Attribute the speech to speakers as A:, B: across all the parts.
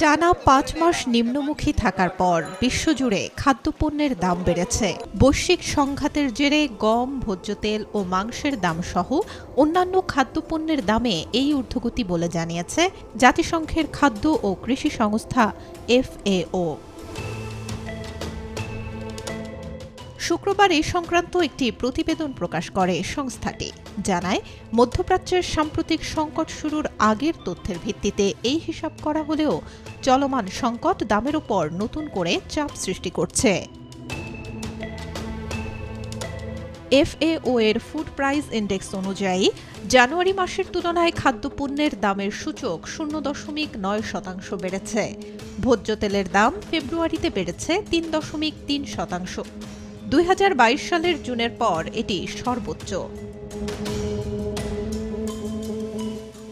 A: টানা ৫ মাস নিম্নমুখী থাকার পর বিশ্বজুড়ে খাদ্যপণ্যের দাম বেড়েছে। বৈশ্বিক সংঘাতের জেরে গম, ভোজ্য তেল ও মাংসের দাম সহ অন্যান্য খাদ্যপণ্যের দামে এই ঊর্ধ্বগতি বলে জানিয়েছে জাতিসংঘের খাদ্য ও কৃষি সংস্থা FAO। শুক্রবার এই সংক্রান্ত একটি প্রতিবেদন প্রকাশ করে সংস্থাটি জানায়, মধ্যপ্রাচ্যের সাম্প্রতিক সংকট শুরুর আগের তথ্যের ভিত্তিতে এই হিসাব করা হলেও চলমান সংকট দামের উপর নতুন করে চাপ সৃষ্টি করছে। FAO এর ফুড প্রাইস ইন্ডেক্স অনুযায়ী জানুয়ারি মাসের তুলনায় খাদ্যপণ্যের দামের সূচক 0.9% বেড়েছে। ভোজ্য তেলের দাম ফেব্রুয়ারিতে বেড়েছে 3.3%। 2022 সালের জুনের পর এটি সর্বোচ্চ।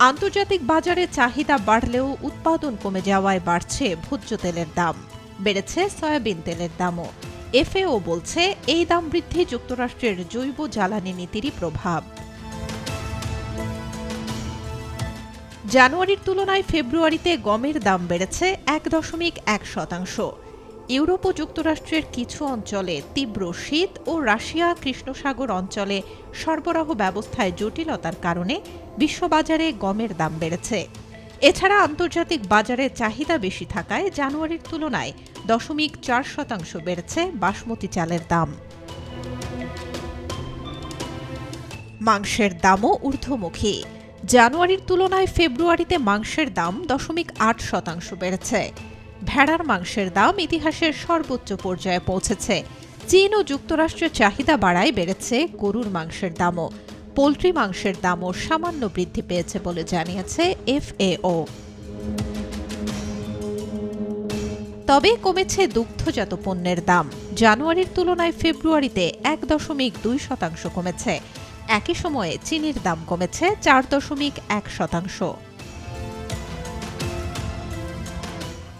A: আন্তর্জাতিক বাজারে চাহিদা বাড়লেও উৎপাদন কমে যাওয়ায় বাড়ছে ভোজ্য তেলের দাম, বেড়েছে সয়াবিন তেলের দামও। FAO বলছে, এই দাম বৃদ্ধি যুক্তরাষ্ট্রের জৈব জ্বালানি নীতিরই প্রভাব। জানুয়ারির তুলনায় ফেব্রুয়ারিতে গমের দাম বেড়েছে 1.1%। ইউরোপ ও যুক্তরাষ্ট্রের কিছু অঞ্চলে তীব্র শীত ও রাশিয়া কৃষ্ণসাগর অঞ্চলে সরবরাহ ব্যবস্থায় জটিলতার কারণে বিশ্ববাজারে গমের দাম বেড়েছে। এছাড়া আন্তর্জাতিক বাজারে চাহিদা বেশি থাকায় জানুয়ারির তুলনায় 0.4% বেড়েছে বাসমতি চালের দাম। মাংসের দামও ঊর্ধ্বমুখী। জানুয়ারির তুলনায় ফেব্রুয়ারিতে মাংসের দাম 0.8% বেড়েছে। ভেড়ার মাংসের দাম ইতিহাসের সর্বোচ্চ পর্যায়ে পৌঁছেছে। চীন ও যুক্তরাষ্ট্রের চাহিদা বাড়ায় বেড়েছে গরুর মাংসের দামও। পোল্ট্রি মাংসের দামও সামান্য বৃদ্ধি পেয়েছে বলে জানিয়েছে FAO। তবে কমেছে দুগ্ধজাত পণ্যের দাম। জানুয়ারির তুলনায় ফেব্রুয়ারিতে 1.2% কমেছে। একই সময়ে চিনির দাম কমেছে 4.1%।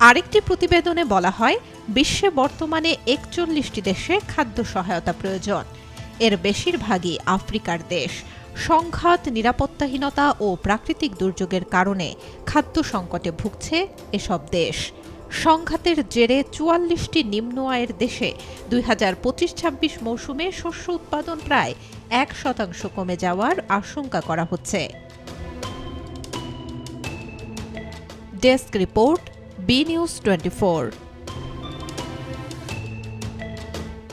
A: আরেকটি প্রতিবেদনে বলা হয়, বিশ্বে বর্তমানে 41টি দেশে খাদ্য সহায়তা প্রয়োজন। এর বেশিরভাগই আফ্রিকার দেশ। সংঘাত, নিরাপত্তাহীনতা ও প্রাকৃতিক দুর্যোগের কারণে খাদ্য সংকটে ভুগছে এসব দেশ। সংঘাতের জেরে 44টি নিম্ন আয়ের দেশে 2025-26 মৌসুমে শস্য উৎপাদন প্রায় 1% কমে যাওয়ার আশঙ্কা করা হচ্ছে। Desk report, B News 24।